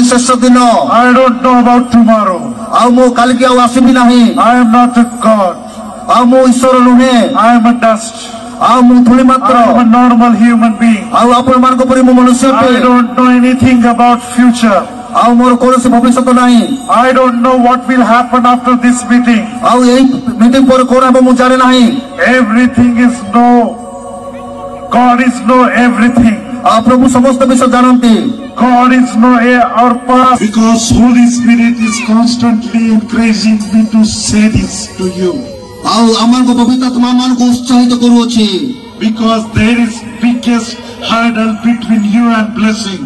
ଆଜି ଶେଷ ଦିନ। I don't know about tomorrow. ଆଉ ମୁଁ କାଲିକି ଆଉ ଆସିବି ନାହିଁ। I am not a God. ଆଉ ମୁଁ ଈଶ୍ୱର ନୁହେଁ। I am a dust. ଆଉ ମୁଁ ଧୂଳି ମାତ୍ର। I am a normal human being. ଆଉ ଆପଣମାନଙ୍କ ପରି ମୁଁ ମନୁଷ୍ୟ ଅଟେ। I don't know anything about future. ଆଉ ମୋର କୌଣସି ଭବିଷ୍ୟତ ନାହିଁ। I don't know what will happen after this meeting. ଆଉ ଏଇ ମିଟିଂ ପରେ କଣ ହେବ ମୁଁ ଜାଣେ ନାହିଁ। Everything is know. God is know everything. ଆଉ ପ୍ରଭୁ ସମସ୍ତ ବିଷୟ ଜାଣନ୍ତି। God is know our past. Because Holy Spirit is constantly encouraging me to say this to you. ଆଉ ଆମମାନଙ୍କ ପବିତ୍ର ଆତ୍ମା ମାନଙ୍କୁ ଉତ୍ସାହିତ କରୁଅଛି। Because there is biggest hurdle between you and blessing.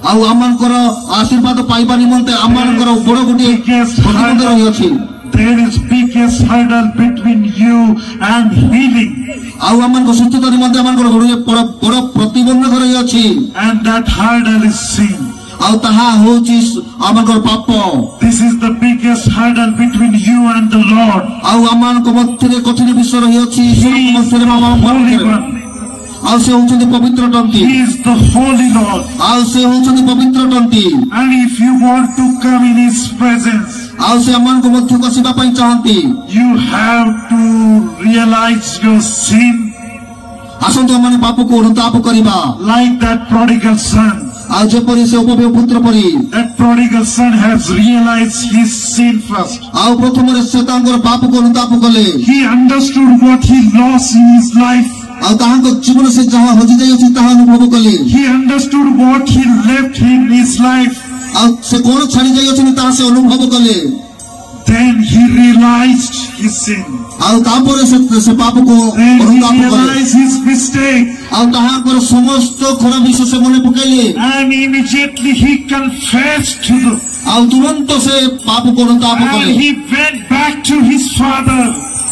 ଆଉ ଆମଙ୍କର ଆଶୀର୍ବାଦ ପାଇବା ନିମନ୍ତେ ଆମମାନଙ୍କର ବଡ଼ ଗୋଟିଏ ପ୍ରତିବନ୍ଧ ରହିଅଛି। There is biggest hurdle between you and healing. ଆଉ ଆମମାନଙ୍କ ସୁସ୍ଥତା ନିମନ୍ତେ ଆମମାନଙ୍କର ବଡ଼ ପ୍ରତିବନ୍ଧକ ରହିଅଛି। And that hurdle is sin. ଆଉ ତାହା ହେଉଛି ଆମମାନଙ୍କର ପାପ। This is the biggest hurdle between you and the Lord. ଆଉ ଆମମାନଙ୍କ ମଧ୍ୟରେ କଠିନ ବିଷୟ ରହିଅଛି ଈଶ୍ୱରଙ୍କ ମଧ୍ୟରେ ଆଉ ସେ ହେଉଛନ୍ତି ପବିତ୍ର ଟନ୍ତି। He is the holy Lord. ଆଉ ସେ ହେଉଛନ୍ତି ପବିତ୍ର ଟନ୍ତି। And if you want to come in His presence, ଆଉ ସେ ଆମମାନଙ୍କ ମଧ୍ୟକୁ ଆସିବା ପାଇଁ ଚାହାନ୍ତି। you have to realize your sin. ଆସନ୍ତୁ ଆମମାନେ ପାପକୁ ଅନୁତାପ କରିବା। Like that prodigal son. ଆଉ ଯେପରି ସେ ଉପଭୋଗ ପୁତ୍ର ପରି। That prodigal son has realized his sin first. ଆଉ ପ୍ରଥମରେ ସେ ତାଙ୍କର ପାପକୁ ଅନୁତାପ କଲେ। He understood what he lost in his life. ଆଉ ତାହାଙ୍କ ଜୀବନ ସେ ଯାହା ହଜି ଯାଇଅଛି ତାହା ଅନୁଭବ କଲେ। He understood what he left in his life. ଆଉ ସେ କଣ ଛାଡ଼ି ଯାଇଅଛନ୍ତି ତାହା ସେ ଅନୁଭବ କଲେ। Then he realized his sin. ଆଉ ତାପରେ ସେ ପାପକୁ ଅନୁତାପ କଲେ। Realized his mistake. ଆଉ ତାହାଙ୍କର ସମସ୍ତ ଖରାପ ବିଷୟ ସେ ମନେ ପକାଇଲେ। And immediately he confessed to the. ଆଉ ତୁରନ୍ତ ସେ ପାପକୁ ଅନୁତାପ କଲେ। And he went back to his father.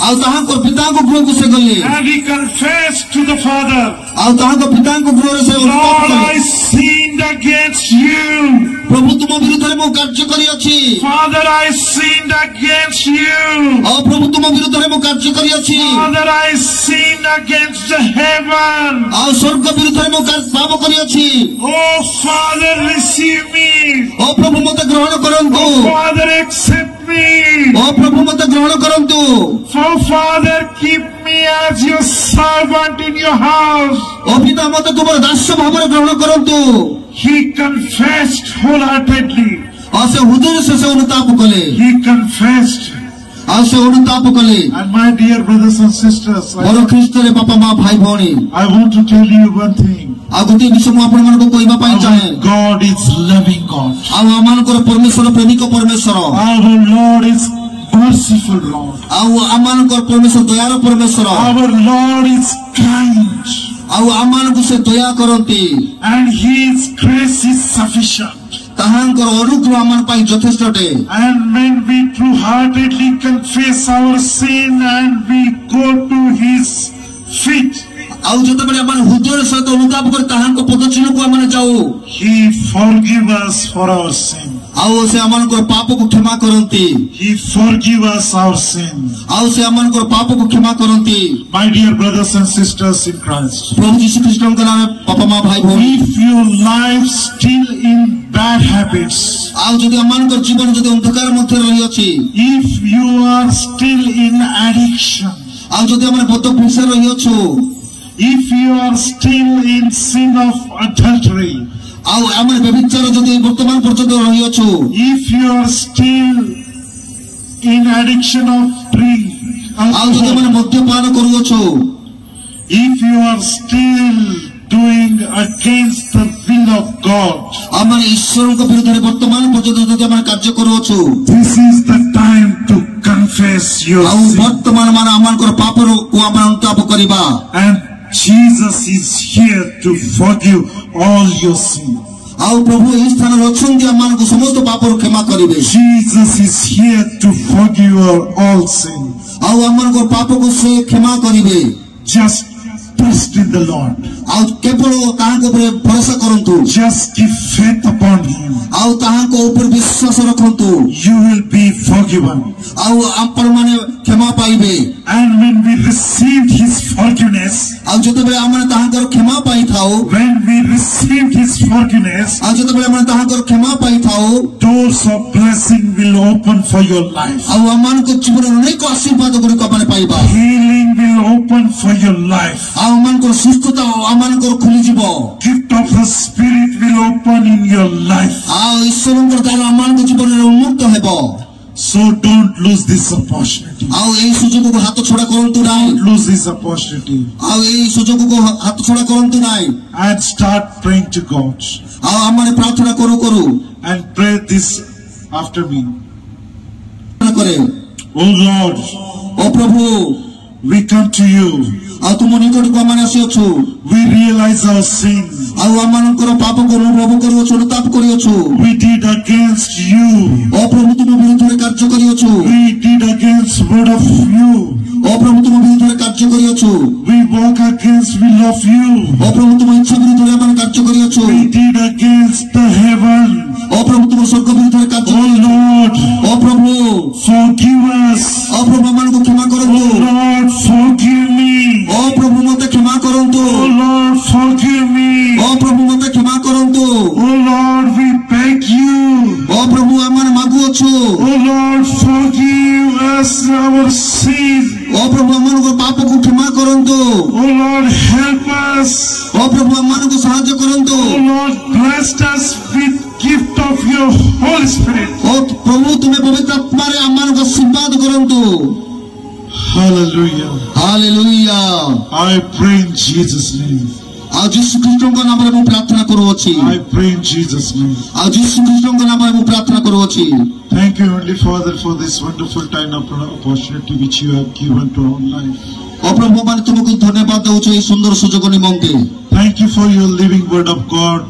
ଆଉ ତାହାଙ୍କ ପିତାଙ୍କ ଗୃହକୁ ସେ ଗଲେ। And he confessed to the father. ଆଉ ତାହାଙ୍କ ପିତାଙ୍କ ଗୃହରେ ସେ ଅନୁତାପ Lord, କଲେ। I sinned against you. ପ୍ରଭୁ ତୁମ ବିରୁଦ୍ଧରେ ମୁଁ କାର୍ଯ୍ୟ କରିଅଛି। Father, I sinned against you. ଆଉ ପ୍ରଭୁ ତୁମ ବିରୁଦ୍ଧରେ ମୁଁ କାର୍ଯ୍ୟ କରିଅଛି। Father, I sinned against the heaven. ଆଉ ସ୍ୱର୍ଗ ବିରୁଦ୍ଧରେ ମୁଁ ପାପ କରିଅଛି। Oh Father, receive me. ଓ ପ୍ରଭୁ ମୋତେ ଗ୍ରହଣ କରନ୍ତୁ। Oh Father, accept me. ଓ ପ୍ରଭୁ ମୋତେ ଗ୍ରହଣ କରନ୍ତୁ। Oh Father, keep me as your servant in your house. ଓ ପିତା ମୋତେ ତୁମର ଦାସ ଭାବରେ ଗ୍ରହଣ କରନ୍ତୁ। He confessed wholeheartedly. ଆଉ ସେ ହୃଦୟରେ ସେ ଅନୁତାପ କଲେ। He confessed. ଆଉ ସେ ଅନୁତାପ କଲେ। And my dear brothers and sisters, ମୋର ଖ୍ରୀଷ୍ଟରେ ବାପା ମା ଭାଇ ଭଉଣୀ, I want to tell you one thing. ଆଉ ଗୋଟିଏ ବିଷୟ ମୁଁ ଆପଣମାନଙ୍କୁ କହିବା ପାଇଁ ଚାହେଁ। God is loving God. ଆଉ ଆମମାନଙ୍କର ପରମେଶ୍ୱର ପ୍ରେମିକ ପରମେଶ୍ୱର। Our Lord is merciful Lord. ଆଉ ଆମମାନଙ୍କର ପରମେଶ୍ୱର ଦୟାର ପରମେଶ୍ୱର। Our Lord is kind. ଆଉ ଆମମାନଙ୍କୁ ସେ ଦୟା କରନ୍ତି। And His grace is sufficient. ତାହାଙ୍କର ଅନୁଗ୍ରହ ଆମମାନଙ୍କ ପାଇଁ ଯଥେଷ୍ଟ ଅଟେ। And when we true-heartedly confess our sin and we go to His feet, ଆଉ ଯେତେବେଳେ ଆମେ ହୃଦୟର ସହିତ ଅନୁତାପ କରି ତାହାଙ୍କ ପଦଚିହ୍ନକୁ ଆମେ ଯାଉ, He forgives us for our sin. ଆଉ ସେ ଆମମାନଙ୍କର ପାପକୁ କ୍ଷମା କରନ୍ତି। He forgives us our sin. ଆଉ ସେ ଆମମାନଙ୍କର ପାପକୁ କ୍ଷମା କରନ୍ତି। My dear brothers and sisters in Christ, ପ୍ରଭୁ ଯୀଶୁ ଖ୍ରୀଷ୍ଟଙ୍କ ନାମରେ ବାପା ମା ଭାଇ ଭଉଣୀ, if your life still in bad habits, ଆଉ ଯଦି ଆମମାନଙ୍କର ଜୀବନ ଯଦି ଅନ୍ଧକାର ମଧ୍ୟରେ ରହିଅଛି, if you are still in addiction, ଆଉ ଯଦି ଆମେ ବଦ ପୁରୁଷ ରହିଅଛୁ, if you are still in sin of adultery, ଆଉ ଆମେ ବ୍ୟଭିଚାର ଯଦି ବର୍ତ୍ତମାନ ପର୍ଯ୍ୟନ୍ତ ରହିଅଛୁ, if you are still in addiction of drink, ଆଉ ଯଦି ଆମେ ମଦ୍ୟପାନ କରୁଅଛୁ, if you are still doing against the will of God, ଆମେ ଈଶ୍ୱରଙ୍କ ବିରୁଦ୍ଧରେ ବର୍ତ୍ତମାନ ପର୍ଯ୍ୟନ୍ତ ଯଦି ଆମେ କାର୍ଯ୍ୟ କରୁଅଛୁ, this is the time to confess your ଆଉ sin. ବର୍ତ୍ତମାନ ମାନେ ଆମମାନଙ୍କର ପାପକୁ ଆମେ ଅନୁତାପ କରିବା। And Jesus is here to forgive all your sin. ଆଉ ପ୍ରଭୁ ଏହି ସ୍ଥାନରେ ଅଛନ୍ତି ଆମମାନଙ୍କୁ ସମସ୍ତ ପାପରୁ କ୍ଷମା କରିବେ। Jesus is here to forgive all sin. ଆଉ ଆମମାନଙ୍କର ପାପକୁ ସେ କ୍ଷମା କରିବେ। Just trust in the Lord. ଆଉ କେବଳ ତାହାଙ୍କ ଉପରେ ଭରସା କରନ୍ତୁ। Just give faith upon Him. ଆଉ ତାହାଙ୍କ ଉପରେ ବିଶ୍ୱାସ ରଖନ୍ତୁ। You will be forgiven. ଆଉ ଆପଣମାନେ କ୍ଷମା ପାଇବେ। And when we received His forgiveness, ଆଉ ଯେତେବେଳେ ଆମେ ତାହାଙ୍କର କ୍ଷମା ପାଇଥାଉ, when we received His forgiveness, ଆଉ ଯେତେବେଳେ ଆମେ ତାହାଙ୍କର କ୍ଷମା ପାଇଥାଉ, ଆଉ doors of blessing will open for your life. ଆଉ ଆମମାନଙ୍କ ଜୀବନରେ ଅନେକ ଆଶୀର୍ବାଦ ଗୁଡ଼ିକ ଆମେ ପାଇବା। Healing will open for your life. ଆଉ ଆମମାନଙ୍କର ସୁସ୍ଥତା ଆମମାନଙ୍କର ଖୋଲିଯିବ। Gift of the Spirit will open in your life. ଆଉ ଈଶ୍ୱରଙ୍କର ଦ୍ୱାରା ଆମମାନଙ୍କ ଜୀବନରେ ଉନ୍ମୁକ୍ତ ହେବ। So don't lose this opportunity. ଆଉ ଏହି ସୁଯୋଗକୁ ହାତ ଛଡ଼ା କରନ୍ତୁ ନାହିଁ। Don't lose this opportunity. ଆଉ ଏହି ସୁଯୋଗକୁ ହାତ ଛଡ଼ା କରନ୍ତୁ ନାହିଁ। And start praying to God. ଆଉ ଆମମାନେ ପ୍ରାର୍ଥନା କରୁ କରୁ And pray this after me. କରେ Oh Lord, ଓ ପ୍ରଭୁ we come to you. ଆଉ ତୁମ ନିକଟକୁ ଆମମାନେ ଆସିଅଛୁ। We realize our sins. ଆଉ ଆମମାନଙ୍କର ପାପକୁ ଅନୁଭବ କରୁଅଛୁ, ଅନୁତାପ କରିଅଛୁ। We did against you. ଓ ପ୍ରଭୁ ତୁମ ବିରୁଦ୍ଧରେ କାର୍ଯ୍ୟ କରିଅଛୁ। We did against word of you. ଓ ପ୍ରଭୁ ତୁମ ବିରୁଦ୍ଧରେ କାର୍ଯ୍ୟ କରିଅଛୁ। We walk against will of you. ଓ ପ୍ରଭୁ ତୁମ ଇଚ୍ଛା ବିରୁଦ୍ଧରେ ଆମେ କାର୍ଯ୍ୟ କରିଅଛୁ। We did against the heaven. ଓ ପ୍ରଭୁ ତୁମ ସ୍ୱର୍ଗ ବିରୁଦ୍ଧରେ କାର୍ଯ୍ୟ Oh Lord, ଓ ପ୍ରଭୁ forgive us. ଓ ପ୍ରଭୁ ଆମମାନଙ୍କୁ କ୍ଷମା କରନ୍ତୁ। Oh Lord, forgive me. ଓ ପ୍ରଭୁ ମୋତେ କ୍ଷମା କରନ୍ତୁ। Oh Lord, forgive me. ଓ ପ୍ରଭୁ ମୋତେ କ୍ଷମା କରନ୍ତୁ। Oh Lord, we beg you. ଓ ପ୍ରଭୁ ଆମମାନେ ମାଗୁଅଛୁ। Oh Lord, forgive us our sins. ଓ ପ୍ରଭୁ ଆମମାନଙ୍କ ପାପକୁ କ୍ଷମା କରନ୍ତୁ। Oh Lord, help us. ଓ ପ୍ରଭୁ ଆମମାନଙ୍କୁ ସାହାଯ୍ୟ କରନ୍ତୁ। Oh Lord, bless us with gift of your Holy Spirit. ଓ ପ୍ରଭୁ ତୁମେ ପବିତ୍ର ଆତ୍ମାରେ ଆମମାନଙ୍କୁ ଆଶୀର୍ବାଦ କରନ୍ତୁ। Hallelujah. Hallelujah. I pray in Jesus' name. ଆଉ ଯୀଶୁ ଖ୍ରୀଷ୍ଟଙ୍କ ନାମରେ ମୁଁ ପ୍ରାର୍ଥନା କରୁଅଛି। I pray in Jesus' name. ଆଉ ଯୀଶୁ ଖ୍ରୀଷ୍ଟଙ୍କ ନାମରେ ମୁଁ ପ୍ରାର୍ଥନା କରୁଅଛି। Thank you, Heavenly Father, for this wonderful time of opportunity which you have given to our life. ଓ ପ୍ରଭୁ ମାନେ ତୁମକୁ ଧନ୍ୟବାଦ ଦେଉଛୁ ଏହି ସୁନ୍ଦର ସୁଯୋଗ ନିମନ୍ତେ। Thank you for your living word of God.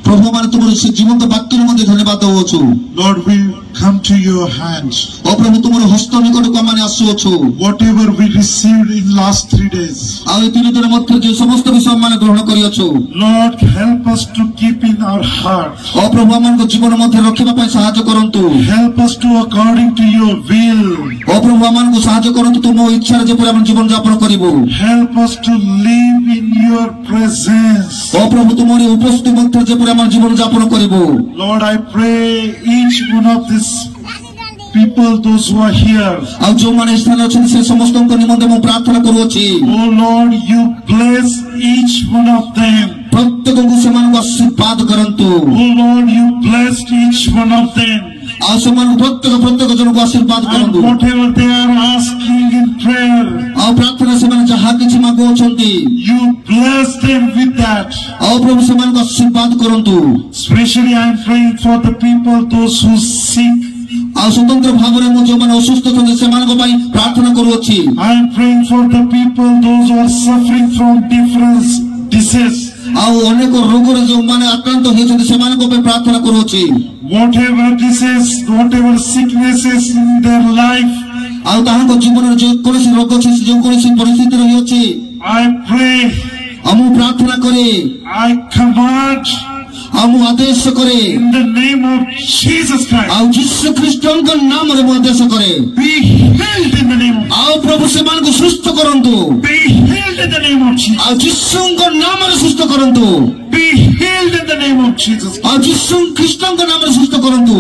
ପ୍ରଭୁ ମାନେ ତୁମର ସେ ଜୀବନ୍ତ ବାକ୍ୟ ନିମନ୍ତେ ଧନ୍ୟବାଦ ଦେଉଛୁ। Lord, we come to your hands. ଓ ପ୍ରଭୁ ତୁମର ହସ୍ତ ନିକଟକୁ ଆମେ ଆସୁଅଛୁ। Whatever we received in last 3 days. ଆଉ ଏ 3 ଦିନ ମଧ୍ୟରେ ଯେ ସମସ୍ତ ବିଷୟ ଆମେ ଗ୍ରହଣ କରିଅଛୁ। Lord, help us to keep in our heart. ଓ ପ୍ରଭୁ ଆମମାନଙ୍କ ଜୀବନ ମଧ୍ୟରେ ରଖିବା ପାଇଁ ସାହାଯ୍ୟ କରନ୍ତୁ। Help us to according to your will. ଓ ପ୍ରଭୁ ଆମମାନଙ୍କୁ ସାହାଯ୍ୟ କରନ୍ତୁ ତୁମ ଇଚ୍ଛାରେ ଯେପରି ଆମେ ଜୀବନ ଯାପନ କରିବୁ। Help us to live in your presence. ଓ ପ୍ରଭୁ ତୁମରି ଉପସ୍ଥିତି ମଧ୍ୟରେ ଯେପରି ଆମେ ଜୀବନ ଯାପନ କରିବୁ। Lord, I pray each one of these people, those who are here. ଆଉ ଯେଉଁମାନେ ସ୍ଥାନରେ ଅଛନ୍ତି ସେ ସମସ୍ତଙ୍କ ନିମନ୍ତେ ମୁଁ ପ୍ରାର୍ଥନା କରୁଅଛି। Oh Lord, you bless each one of them. ପ୍ରତ୍ୟେକଙ୍କୁ ସେମାନଙ୍କୁ ଆଶୀର୍ବାଦ କରନ୍ତୁ। Oh Lord, you blessed each one of them. ଆଉ ସେମାନଙ୍କୁ ପ୍ରତ୍ୟେକ ଜଣଙ୍କୁ ଆଶୀର୍ବାଦ And କରନ୍ତୁ। whatever they are asking in prayer, ଆଉ ପ୍ରାର୍ଥନା ସେମାନେ ଯାହା କିଛି ମାଗୁଅଛନ୍ତି you bless them with that. ଆଉ ପ୍ରଭୁ ସେମାନଙ୍କୁ ଆଶୀର୍ବାଦ କରନ୍ତୁ। Especially I am praying for the people, those who sick. ଆଉ ସ୍ୱତନ୍ତ୍ର ଭାବରେ ମୁଁ ଯେଉଁମାନେ ଅସୁସ୍ଥ ଅଛନ୍ତି ସେମାନଙ୍କ ପାଇଁ ପ୍ରାର୍ଥନା କରୁଅଛି। I am praying for the people, those who are suffering from different diseases. ଆଉ ଅନେକ ରୋଗରେ ଯେଉଁମାନେ ଆକ୍ରାନ୍ତ ହୋଇଛନ୍ତି ସେମାନଙ୍କ ପାଇଁ ପ୍ରାର୍ଥନା କରୁଅଛି। Whatever disease, whatever sicknesses in their life, ଆଉ ତାହାଙ୍କ ଜୀବନରେ ଯେକୌଣସି ରୋଗ ଅଛି ଯେକୌଣସି ପରିସ୍ଥିତି ରହିଅଛି I pray, ଆଉ ମୁଁ ପ୍ରାର୍ଥନା କରେ I command ଆଉ ମୁଁ ଆଦେଶ କରେ in the name of Jesus Christ. ଆଉ ଯୀଶୁ ଖ୍ରୀଷ୍ଟଙ୍କ ନାମରେ ମୁଁ ଆଦେଶ କରେ Be healed in the name of ଆଉ ପ୍ରଭୁ ସେମାନଙ୍କୁ ସୁସ୍ଥ କରନ୍ତୁ। Be healed in the name of Jesus. ଆଉ ଯୀଶୁଙ୍କ ନାମରେ ସୁସ୍ଥ କରନ୍ତୁ। Be healed in the name of Jesus. ଆଉ ଯୀଶୁ ଖ୍ରୀଷ୍ଟଙ୍କ ନାମରେ ସୁସ୍ଥ କରନ୍ତୁ।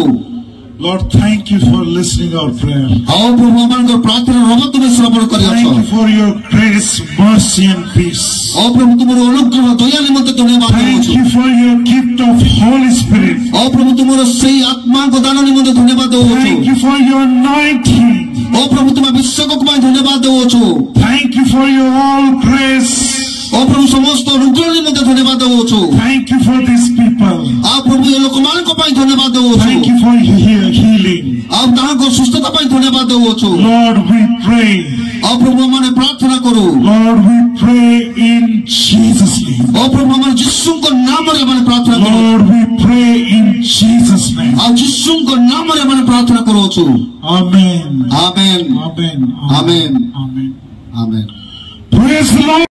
Lord, thank you for listening our prayer. ଆଉ ପ୍ରଭୁ ଆମମାନଙ୍କର ପ୍ରାର୍ଥନା ରବ ତୁମେ ଶ୍ରବଣ କରିଅଛ। Thank you for your grace, mercy and peace. ଆଉ ପ୍ରଭୁ ତୁମର ଅନୁଗ୍ରହ ଦୟା ନିମନ୍ତେ ଧନ୍ୟବାଦ Thank ଦେଉଛୁ। you for your gift of Holy Spirit. ଆଉ ପ୍ରଭୁ ତୁମର ସେଇ ଆତ୍ମାଙ୍କ ଦାନ ନିମନ୍ତେ ଧନ୍ୟବାଦ ଦେଉଛୁ। Thank you for your anointing. ଓ ପ୍ରଭୁ ତୁମ ବିଶ୍ୱକୁ ପାଇଁ ଧନ୍ୟବାଦ ଦେଉଛୁ। Thank you for your all grace. ଓ ପ୍ରଭୁ ସମସ୍ତ ଅନୁଗ୍ରହ ନିମନ୍ତେ ଧନ୍ୟବାଦ ଦେଉଛୁ। Thank you for these people. ଆଉ ପ୍ରଭୁ ଏ ଲୋକମାନଙ୍କ ପାଇଁ ଧନ୍ୟବାଦ ଦେଉଛୁ। Thank you for healing. ଆଉ ତାହାଙ୍କ ସୁସ୍ଥତା ପାଇଁ ଧନ୍ୟବାଦ ଦେଉଛୁ। Lord, we pray. ଆଉ ପ୍ରଭୁ ଆମେ ପ୍ରାର୍ଥନା କରୁ। Lord, we pray in Jesus' name. ଓ ପ୍ରଭୁ ଆମେ ଯୀଶୁଙ୍କ ନାମରେ ଆମେ ପ୍ରାର୍ଥନା କରୁ। Lord, we pray in Jesus' name. ଆଉ ଯୀଶୁଙ୍କ ନାମରେ ଆମେ ପ୍ରାର୍ଥନା କରୁଅଛୁ। Amen. Amen Amen. Amen. Amen. Amen. Praise the Lord.